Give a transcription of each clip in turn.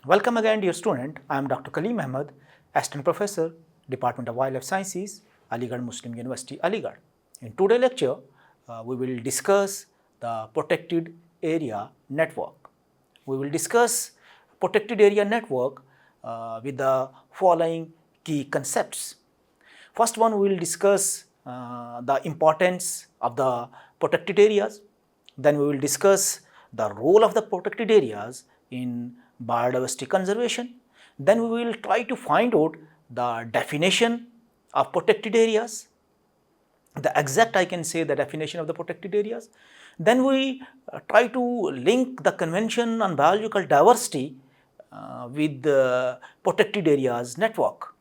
Welcome again, dear student. I am Dr. Kaleem Ahmed, Assistant Professor, Department of Wildlife Sciences, Aligarh Muslim University, Aligarh. In today's lecture, we will discuss the protected area network. We will discuss protected area network with the following key concepts. First one, we will discuss the importance of the protected areas. Then we will discuss the role of the protected areas in biodiversity conservation. Then we will try to find out the definition of protected areas, the exact I can say the definition of the protected areas. Then we try to link the Convention on Biological Diversity with the protected areas network.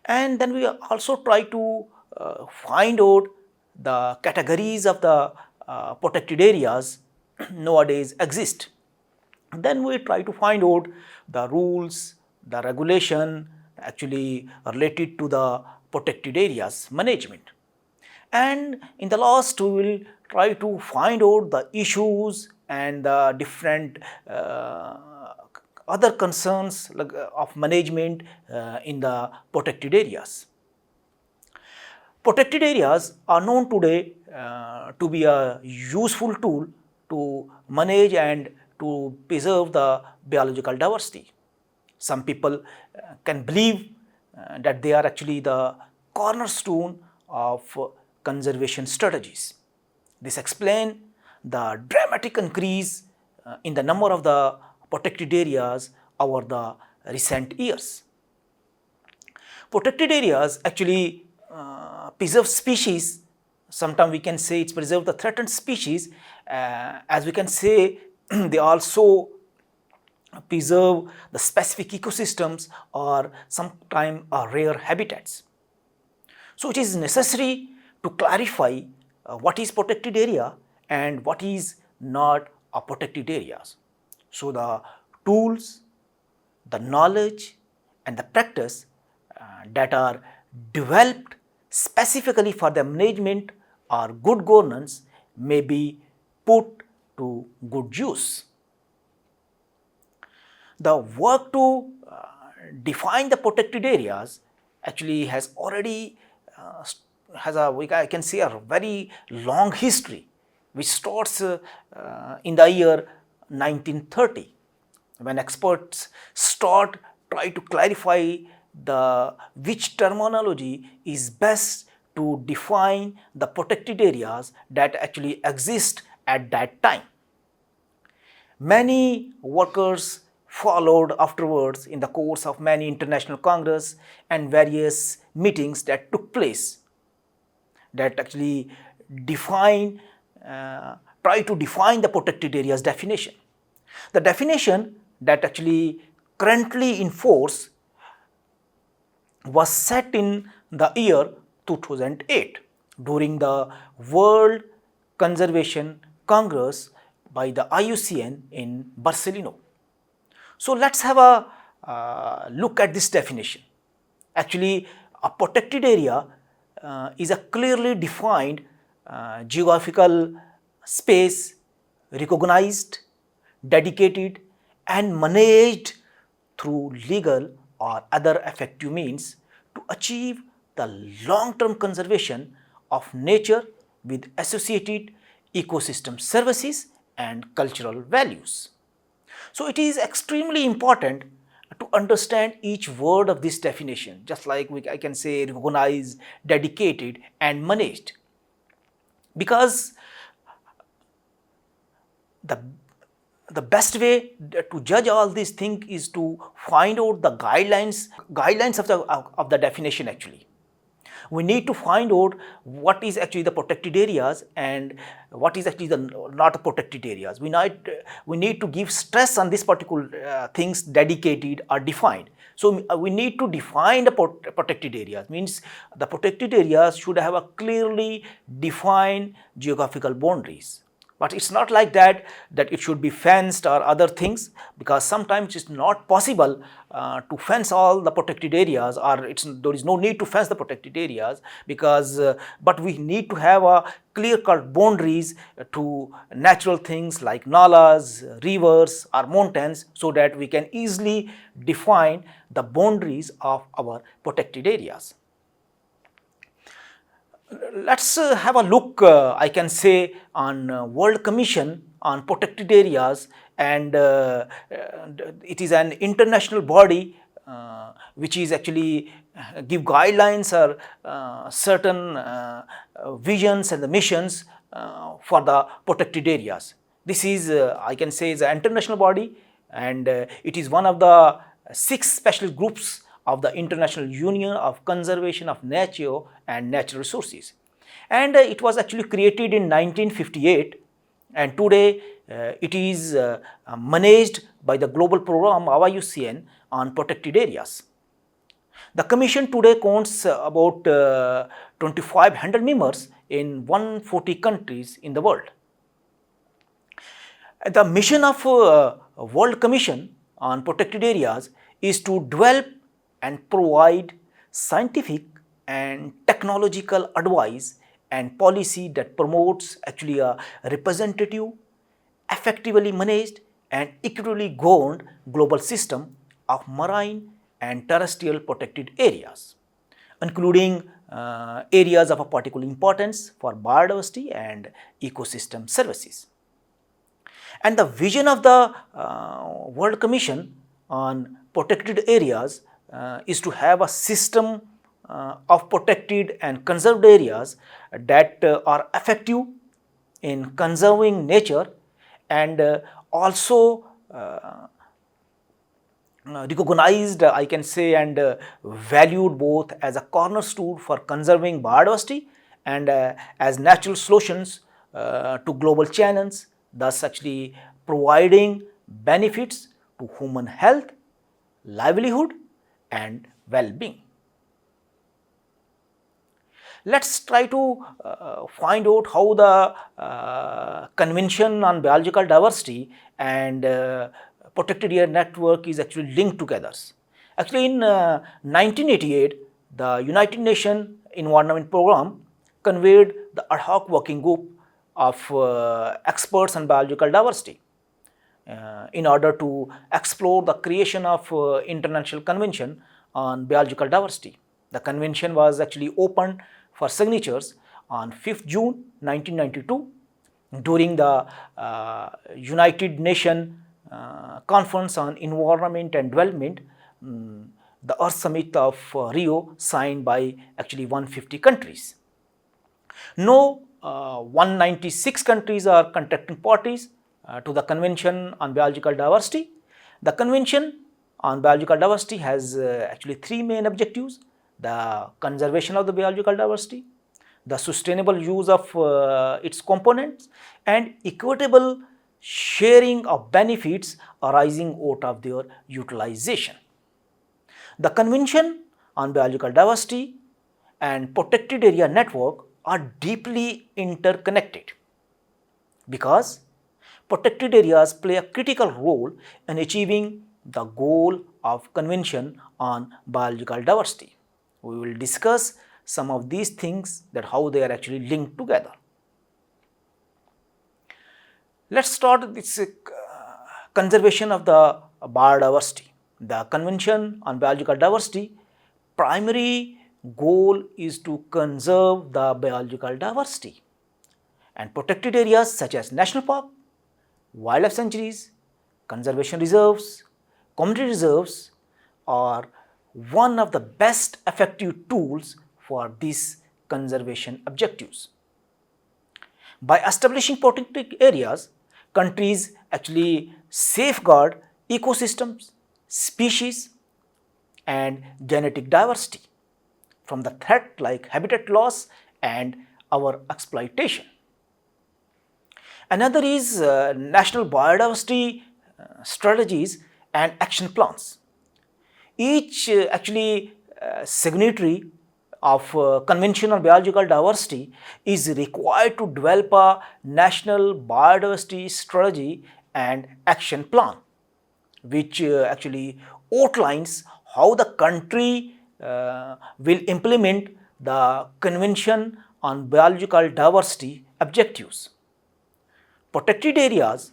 And then we also try to find out the categories of the protected areas nowadays exist. Then we try to find out the rules, the regulation actually related to the protected areas management. And in the last, we will try to find out the issues and the different other concerns of management in the protected areas. Protected areas are known today to be a useful tool to manage and to preserve the biological diversity. Some people can believe that they are actually the cornerstone of conservation strategies. This explains the dramatic increase in the number of the protected areas over the recent years. Protected areas actually preserve species. Sometimes we can say it's preserve the threatened species. As we can say, they also preserve the specific ecosystems or sometimes rare habitats. So it is necessary to clarify what is protected area and what is not a protected areas. So the tools, the knowledge and the practice that are developed specifically for the management or good governance may be put to good use. The work to define the protected areas actually has already I can say a very long history, which starts in the year 1930, when experts try to clarify the which terminology is best to define the protected areas that actually exist at that time. Many workers followed afterwards in the course of many international congress and various meetings that took place that actually try to define the protected areas definition. The definition that actually currently in force was set in the year 2008 during the World Conservation Congress by the IUCN in Barcelona. So let's have a look at this definition. Actually, a protected area is a clearly defined geographical space recognized, dedicated and managed through legal or other effective means to achieve the long-term conservation of nature with associated ecosystem services and cultural values. So it is extremely important to understand each word of this definition, just like I can say recognized, dedicated and managed, because the best way to judge all these things is to find out the guidelines of the definition. Actually, we need to find out what is actually the protected areas and what is actually the not protected areas. We need to give stress on this particular things dedicated or defined. So we need to define the protected areas, means the protected areas should have a clearly defined geographical boundaries, But it's not like that it should be fenced or other things, because sometimes it's not possible to fence all the protected areas, or there is no need to fence the protected areas, because but we need to have a clear cut boundaries to natural things like nalas, rivers or mountains, so that we can easily define the boundaries of our protected areas. Let's have a look, I can say, on World Commission on Protected Areas, and it is an international body which is actually give guidelines or certain visions and the missions for the protected areas. This is, I can say, is an international body, and it is one of the 6 special groups of the International Union of Conservation of Nature and Natural Resources. And it was actually created in 1958, and today it is managed by the global program IUCN on protected areas. The commission today counts about 2,500 members in 140 countries in the world. The mission of World Commission on Protected Areas is to develop and provide scientific and technological advice and policy that promotes actually a representative, effectively managed and equitably governed global system of marine and terrestrial protected areas, including areas of a particular importance for biodiversity and ecosystem services. And the vision of the World Commission on Protected Areas is to have a system of protected and conserved areas that are effective in conserving nature, and also recognized, I can say, and valued both as a cornerstone for conserving biodiversity and as natural solutions to global challenges, thus actually providing benefits to human health, livelihood and well-being. Let's try to find out how the Convention on Biological Diversity and Protected Area Network is actually linked together. Actually, in 1988, the United Nations Environment Program convened the ad hoc working group of experts on biological diversity in order to explore the creation of International Convention on Biological Diversity. The convention was actually opened for signatures on 5th June 1992 during the United Nations Conference on Environment and Development, the Earth Summit of Rio, signed by actually 150 countries. Now, 196 countries are contracting parties to the Convention on Biological Diversity. The Convention on Biological Diversity has actually 3 main objectives: the conservation of the biological diversity, the sustainable use of its components, and equitable sharing of benefits arising out of their utilization. The Convention on Biological Diversity and Protected Area Network are deeply interconnected, because protected areas play a critical role in achieving the goal of Convention on Biological Diversity. We will discuss some of these things, that how they are actually linked together. Let's start with this conservation of the biodiversity. The Convention on Biological Diversity primary goal is to conserve the biological diversity, and protected areas such as national park, wildlife sanctuaries, conservation reserves, community reserves are one of the best effective tools for these conservation objectives. By establishing protected areas, countries actually safeguard ecosystems, species and genetic diversity from the threat like habitat loss and our exploitation. Another is national biodiversity strategies and action plans. Each signatory of conventional biological diversity is required to develop a national biodiversity strategy and action plan, which actually outlines how the country will implement the Convention on Biological Diversity objectives. Protected areas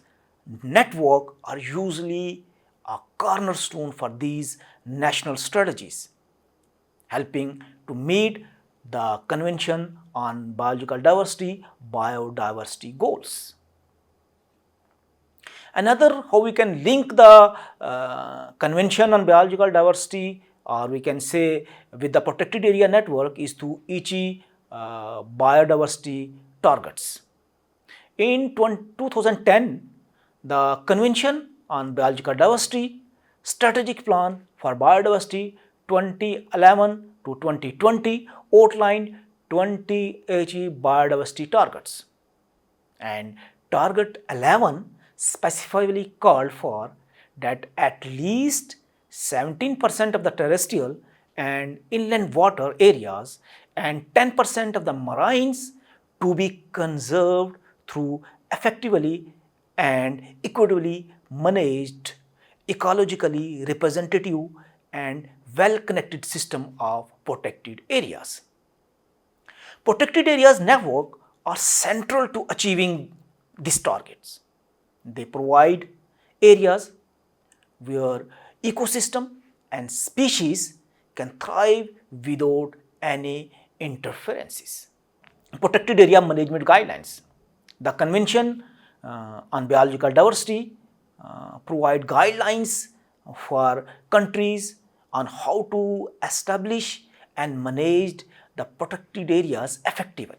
network are usually a cornerstone for these national strategies, helping to meet the Convention on Biological Diversity biodiversity goals. Another, how we can link the Convention on Biological Diversity, or we can say with the protected area network, is to each biodiversity targets. In 2010, the Convention on Biological Diversity Strategic Plan for Biodiversity 2011 to 2020 outlined 20 HE biodiversity targets, and target 11 specifically called for that at least 17% of the terrestrial and inland water areas and 10% of the marines to be conserved through effectively and equitably managed, ecologically representative and well-connected system of protected areas. Protected areas network are central to achieving these targets. They provide areas where ecosystem and species can thrive without any interferences. Protected area management guidelines. The Convention on Biological Diversity provide guidelines for countries on how to establish and manage the protected areas effectively.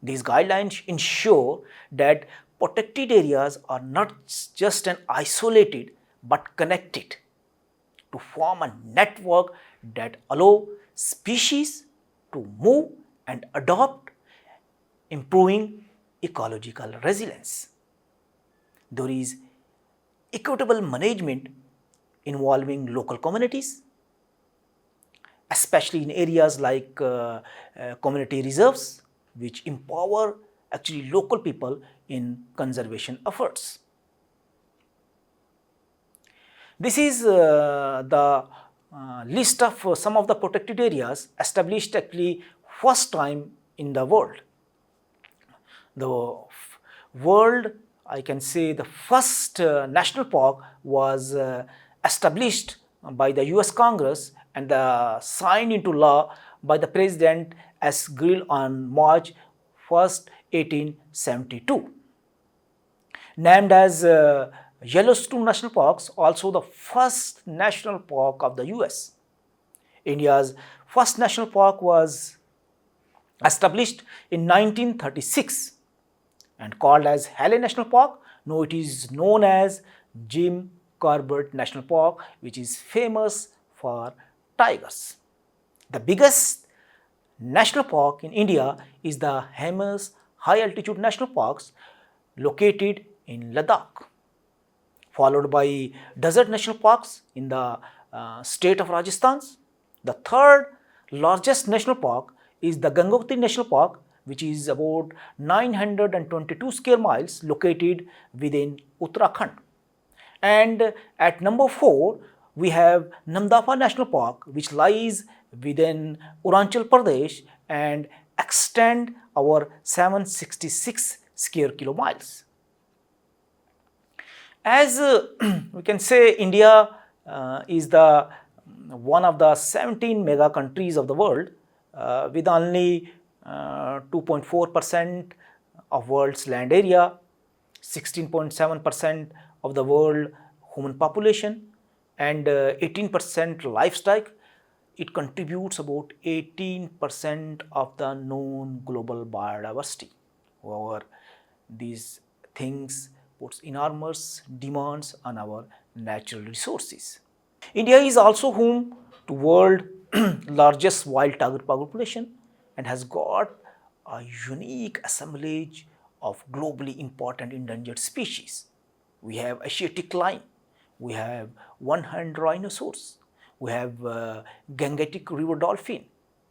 These guidelines ensure that protected areas are not just an isolated but connected to form a network that allow species to move and adopt, improving ecological resilience. There is equitable management involving local communities, especially in areas like community reserves, which empower actually local people in conservation efforts. This is the list of some of the protected areas established actually first time in the world. The world, I can say the first national park was established by the US Congress and signed into law by the President S. Grill on March 1st, 1872. Named as Yellowstone National Parks, also the first national park of the US. India's first national park was established in 1936 and called as Halle National Park. Now it is known as Jim Corbett National Park, which is famous for tigers. The biggest national park in India is the Hemas High Altitude National Parks located in Ladakh, followed by desert national parks in the state of Rajasthan. The third largest national park is the Gangotri National Park, which is about 922 square miles located within Uttarakhand. And at number 4, we have Namdapha National Park, which lies within Arunachal Pradesh and extend over 766 square kilomiles. As we can say, India is the one of the 17 mega countries of the world with only 2.4% of world's land area, 16.7% of the world human population, and 18% livestock. It contributes about 18% of the known global biodiversity. However, these things puts enormous demands on our natural resources. India is also home to world largest wild tiger population and has got a unique assemblage of globally important endangered species. We have Asiatic lion, we have one-horned rhinoceros, we have Gangetic river dolphin,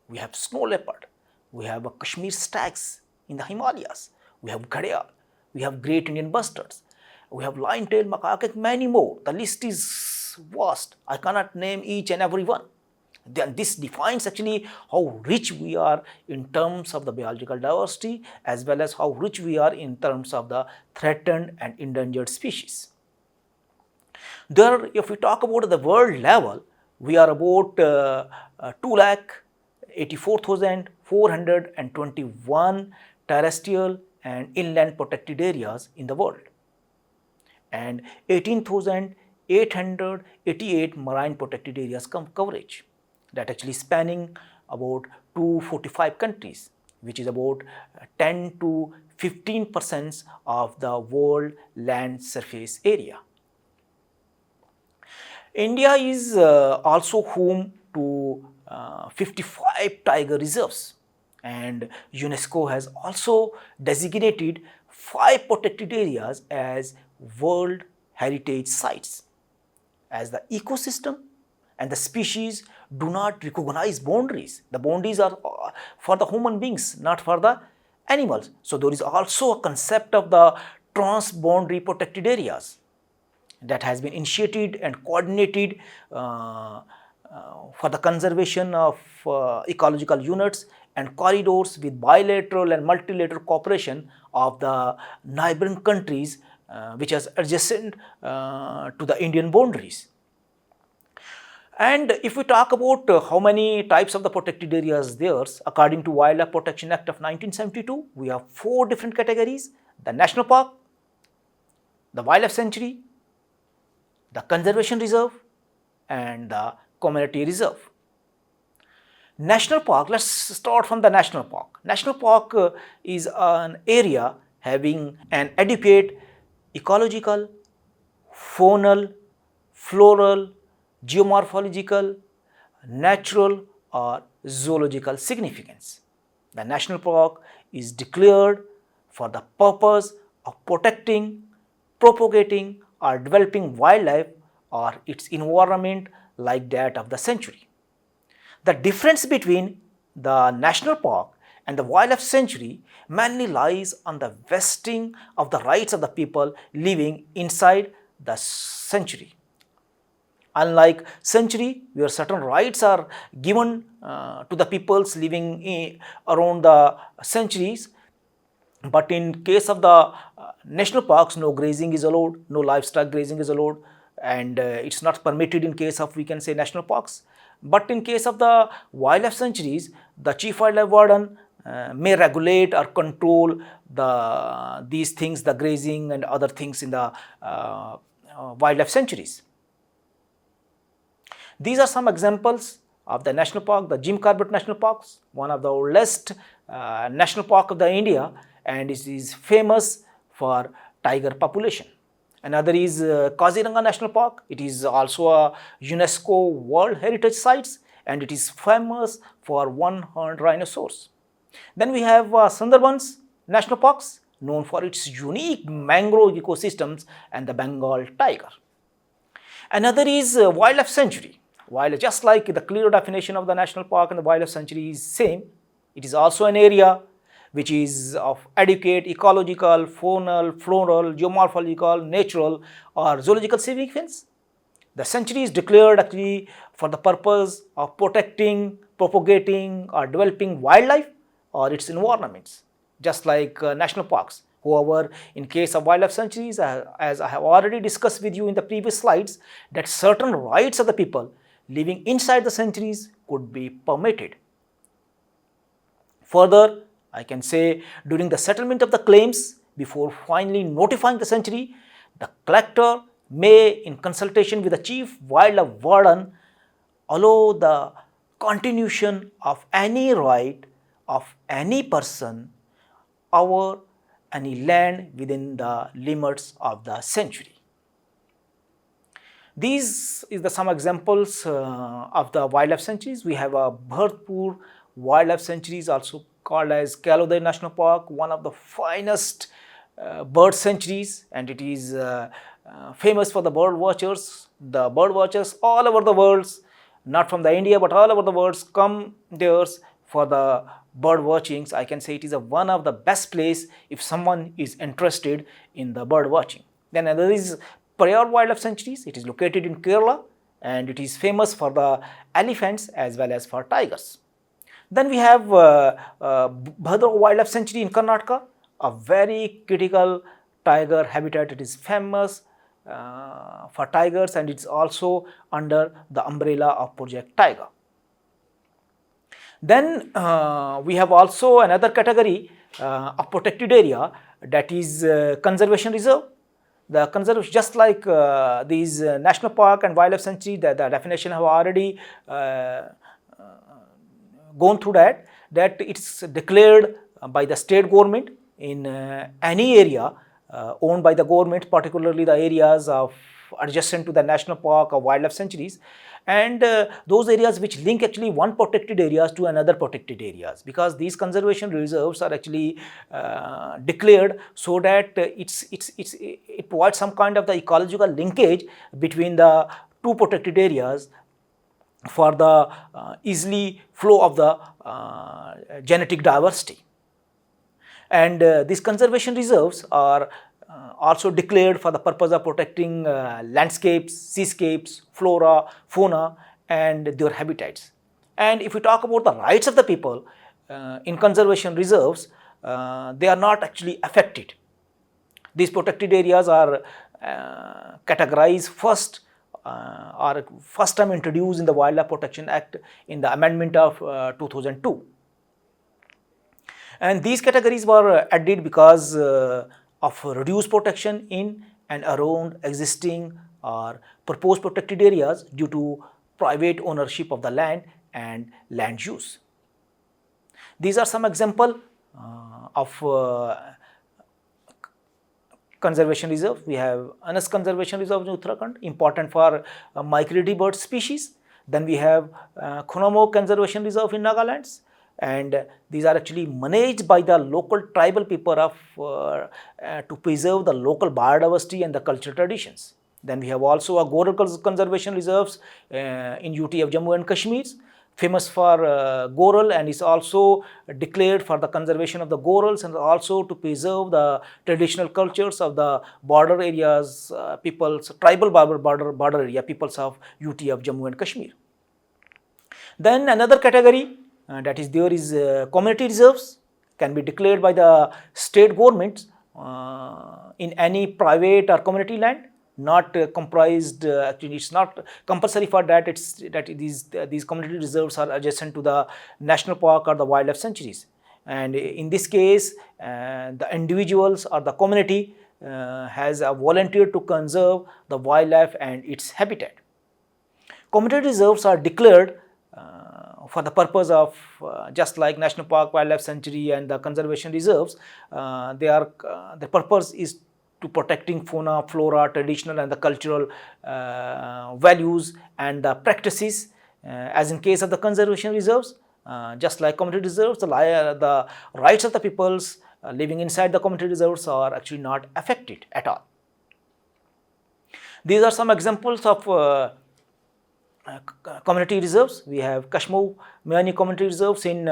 we have snow leopard, we have a Kashmir stags in the Himalayas, we have gharial, we have great Indian bustards, we have lion-tailed macaque, and many more. The list is vast. I cannot name each and every one. Then this defines actually how rich we are in terms of the biological diversity, as well as how rich we are in terms of the threatened and endangered species. There, if we talk about the world level, we are about 2,84,421 terrestrial and inland protected areas in the world, and 18,888 marine protected areas coverage, that actually spanning about 245 countries, which is about 10 to 15% of the world land surface area. India is also home to 55 tiger reserves, and UNESCO has also designated 5 protected areas as World Heritage Sites. As the ecosystem and the species do not recognize boundaries. The boundaries are for the human beings, not for the animals. So there is also a concept of the transboundary protected areas that has been initiated and coordinated for the conservation of ecological units and corridors with bilateral and multilateral cooperation of the neighboring countries which is adjacent to the Indian boundaries. And if we talk about how many types of the protected areas there, according to Wildlife Protection Act of 1972, we have 4 different categories: the national park, the wildlife sanctuary, the conservation reserve, and the community reserve. National park, let's start from the national park. National park is an area having an adequate ecological, faunal, floral, geomorphological, natural or zoological significance. The national park is declared for the purpose of protecting, propagating or developing wildlife or its environment like that of the sanctuary. The difference between the national park and the wildlife sanctuary mainly lies on the vesting of the rights of the people living inside the sanctuary. Unlike sanctuary, where certain rights are given to the peoples living around the sanctuaries, but in case of the national parks, no grazing is allowed, no livestock grazing is allowed, and it's not permitted in case of, we can say, national parks. But in case of the wildlife sanctuaries, the chief wildlife warden may regulate or control these things, the grazing and other things in the wildlife sanctuaries. These are some examples of the national park. The Jim Corbett National Parks, one of the oldest national park of the India, and it is famous for tiger population. Another is Kaziranga National Park. It is also a UNESCO World Heritage Sites, and it is famous for one-horned rhinoceros. Then we have Sundarbans National Parks, known for its unique mangrove ecosystems and the Bengal tiger. Another is Wildlife Sanctuary. While just like the clear definition of the national park and the wildlife sanctuary is same, it is also an area which is of adequate ecological, faunal, floral, geomorphological, natural or zoological significance. The sanctuary is declared actually for the purpose of protecting, propagating or developing wildlife or its environments, just like national parks. However, in case of wildlife sanctuaries, as I have already discussed with you in the previous slides, that certain rights of the people living inside the sanctuaries could be permitted. Further, I can say during the settlement of the claims, before finally notifying the sanctuary, the collector may, in consultation with the chief wildlife warden, allow the continuation of any right of any person over any land within the limits of the sanctuary. These is the some examples of the wildlife sanctuaries. We have a Bharatpur wildlife sanctuaries, also called as Kalodai National Park, one of the finest bird sanctuaries, and it is famous for the bird watchers. The bird watchers all over the world, not from the India but all over the world, come there for the bird watchings, I can say it is one of the best place if someone is interested in the bird watching. Then another is Prayar Wildlife Sanctuaries. It is located in Kerala and it is famous for the elephants as well as for tigers. Then we have Bhadra Wildlife Sanctuary in Karnataka, a very critical tiger habitat. It is famous for tigers and it's also under the umbrella of Project Tiger. Then we have also another category of protected area, that is conservation reserve. The conservation, just like these national park and wildlife sanctuary, the definition have already gone through that it's declared by the state government in any area owned by the government, particularly the areas of adjacent to the national park or wildlife sanctuaries, and those areas which link actually one protected areas to another protected areas, because these conservation reserves are actually declared so that it provides some kind of the ecological linkage between the two protected areas for the easily flow of the genetic diversity. And these conservation reserves are also declared for the purpose of protecting landscapes, seascapes, flora, fauna and their habitats. And if we talk about the rights of the people in conservation reserves, they are not actually affected. These protected areas are categorized first time introduced in the Wildlife Protection Act in the amendment of 2002. And these categories were added because of reduced protection in and around existing or proposed protected areas due to private ownership of the land and land use. These are some examples of conservation reserve. We have Anas Conservation Reserve in Uttarakhand, important for migratory bird species. Then we have Khonamo Conservation Reserve in Nagaland, and these are actually managed by the local tribal people to preserve the local biodiversity and the cultural traditions. Then we have also a Goral Conservation Reserves in UT of Jammu and Kashmir, famous for Goral, and is also declared for the conservation of the Gorals and also to preserve the traditional cultures of the border areas, peoples, tribal border area peoples of UT of Jammu and Kashmir. Then another category that is there is community reserves, can be declared by the state governments in any private or community land, not comprised, actually it's not compulsory for that, these community reserves are adjacent to the national park or the wildlife sanctuaries. And in this case, the individuals or the community has volunteered to conserve the wildlife and its habitat. Community reserves are declared for the purpose of just like national park, wildlife sanctuary and the conservation reserves, the purpose is to protecting fauna, flora, traditional and the cultural values and the practices. As in case of the conservation reserves, just like community reserves, the rights of the peoples living inside the community reserves are actually not affected at all. These are some examples of community reserves. We have Kashmir Mayani Community Reserves in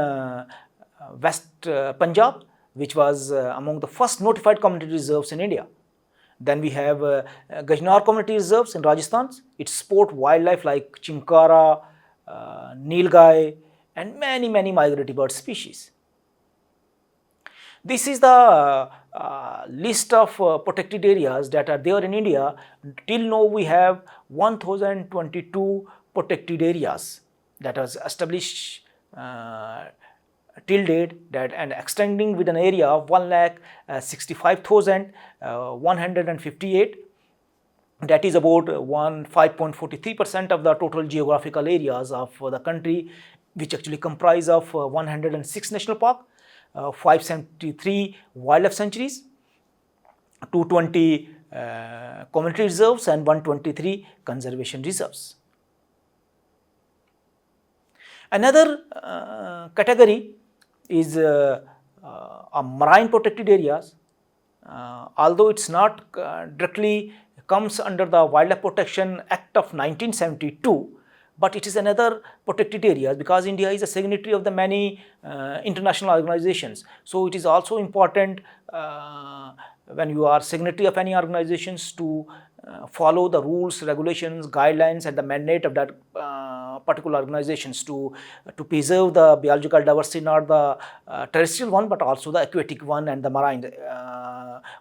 West Punjab, which was among the first notified community reserves in India. Then we have Gajnar Community Reserves in Rajasthan. It sport wildlife like chinkara, nilgai and many migratory bird species. This is the list of protected areas that are there in India. Till now we have 1022 protected areas that was established till date, that and extending with an area of 1,65,158. That is about 5.43% of the total geographical areas of the country, which actually comprise of 106 national park, 573 wildlife sanctuaries, 220 community reserves and 123 conservation reserves. Another category is marine protected areas. Although it's not directly comes under the Wildlife Protection Act of 1972, but it is another protected area because India is a signatory of the many international organizations. So it is also important when you are signatory of any organizations to follow the rules, regulations, guidelines and the mandate of that particular organizations to preserve the biological diversity, not the terrestrial one but also the aquatic one and the marine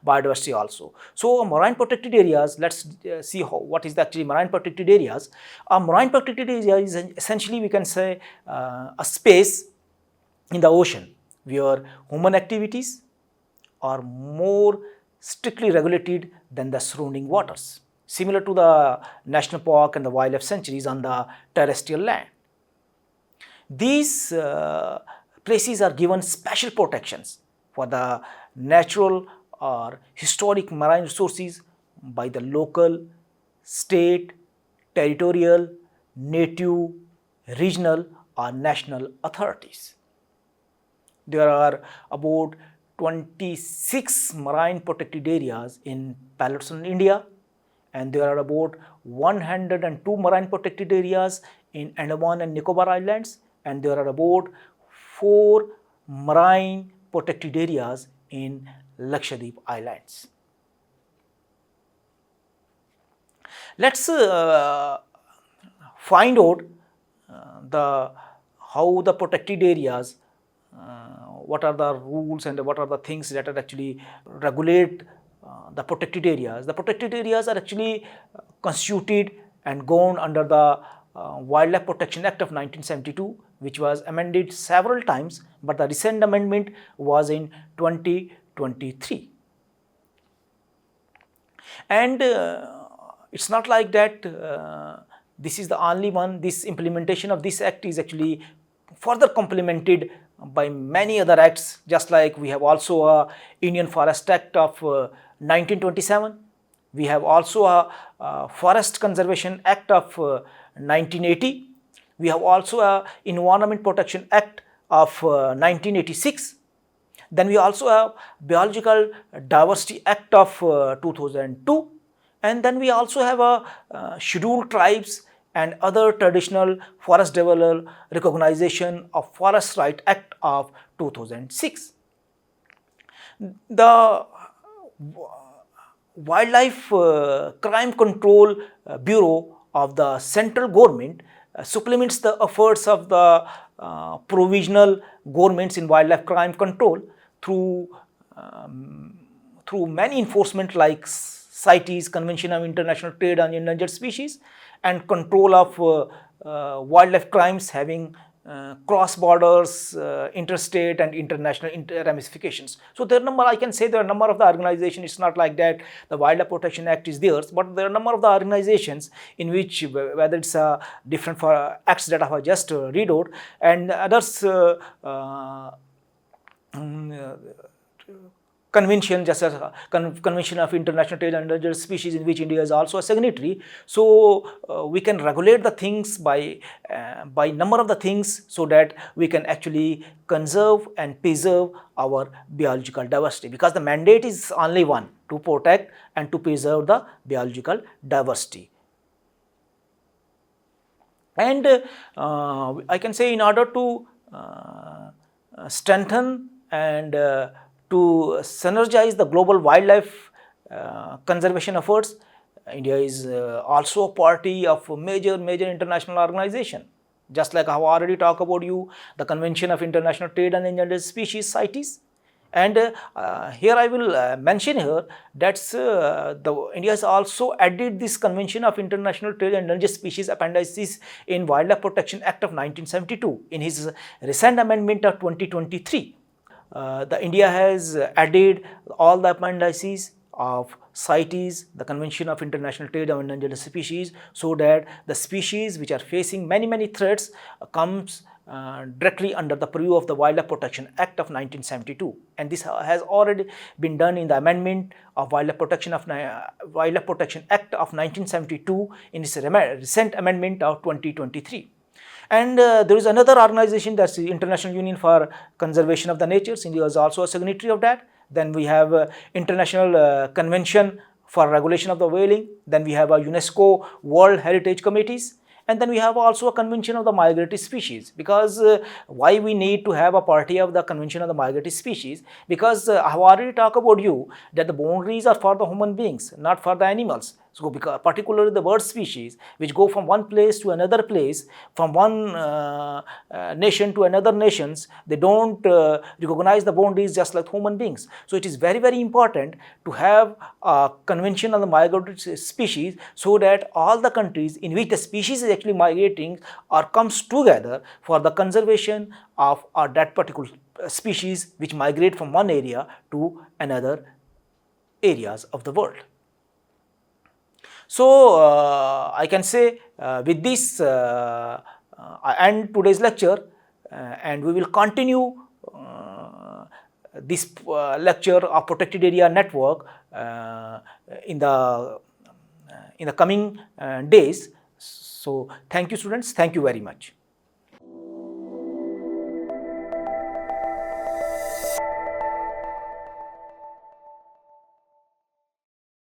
biodiversity also. So marine protected areas, let's see what is the actually marine protected areas. A marine protected area is essentially, we can say, a space in the ocean where human activities are more strictly regulated than the surrounding waters, similar to the national park and the wildlife sanctuaries on the terrestrial land. These places are given special protections for the natural or historic marine resources by the local, state, territorial, native, regional or national authorities. There are about 26 marine protected areas in Palestine, India, and there are about 102 marine protected areas in Andaman and Nicobar Islands, and there are about 4 marine protected areas in Lakshadweep Islands. Let's find out how the protected areas, what are the rules and what are the things that are actually regulate the protected areas. The protected areas are actually constituted and governed under the Wildlife Protection Act of 1972, which was amended several times, but the recent amendment was in 2023. And it's not like that this is the only one. This implementation of this act is actually further complemented by many other acts, just like we have also a Indian Forest Act of 1927. We have also a Forest Conservation Act of 1980. We have also a Environment Protection Act of 1986. Then we also have Biological Diversity Act of 2002. And then we also have a Scheduled Tribes and other traditional forest dweller recognition of Forest Right Act of 2006. The Wildlife Crime Control Bureau of the central government supplements the efforts of the provisional governments in wildlife crime control through many enforcement like CITES, Convention on International Trade on Endangered Species, and control of wildlife crimes having cross borders, interstate and international ramifications. So there are number, I can say there are a number of the organizations. It's not like that the Wildlife Protection Act is theirs, but there are a number of the organizations in which, whether it's different for acts that I have just read out and others convention, just as Convention of International Trade on Endangered Species, in which India is also a signatory. So we can regulate the things by number of the things, so that we can actually conserve and preserve our biological diversity, because the mandate is only one: to protect and to preserve the biological diversity. And I can say, in order to strengthen and to synergize the global wildlife conservation efforts, India is also a party of major international organization. Just like I have already talked about you, the Convention of International Trade on Endangered Species, CITES. And here I will mention here that India has also added this Convention of International Trade on Endangered Species appendices in Wildlife Protection Act of 1972 in his recent amendment of 2023. The India has added all the appendices of CITES, the Convention of International Trade on Endangered Species, so that the species which are facing many threats comes directly under the purview of the Wildlife Protection Act of 1972. And this has already been done in the amendment of Wildlife Protection Act of 1972 in its recent amendment of 2023. And there is another organization, that's the International Union for Conservation of the Nature. India is also a signatory of that. Then we have International Convention for Regulation of the Whaling. Then we have a UNESCO World Heritage Committees. And then we have also a convention of the migratory species, because why we need to have a party of the convention of the migratory species, because I have already talked about you that the boundaries are for the human beings, not for the animals. So because particularly the bird species which go from one place to another place, from one nation to another nations, they don't recognize the boundaries just like human beings. So it is very, very important to have a convention on the migratory species, so that all the countries in which the species is actually migrating or comes together for the conservation of that particular species which migrate from one area to another areas of the world. So I can say with this I end today's lecture, and we will continue this lecture of protected area network in the coming days. So thank you, students. Thank you very much.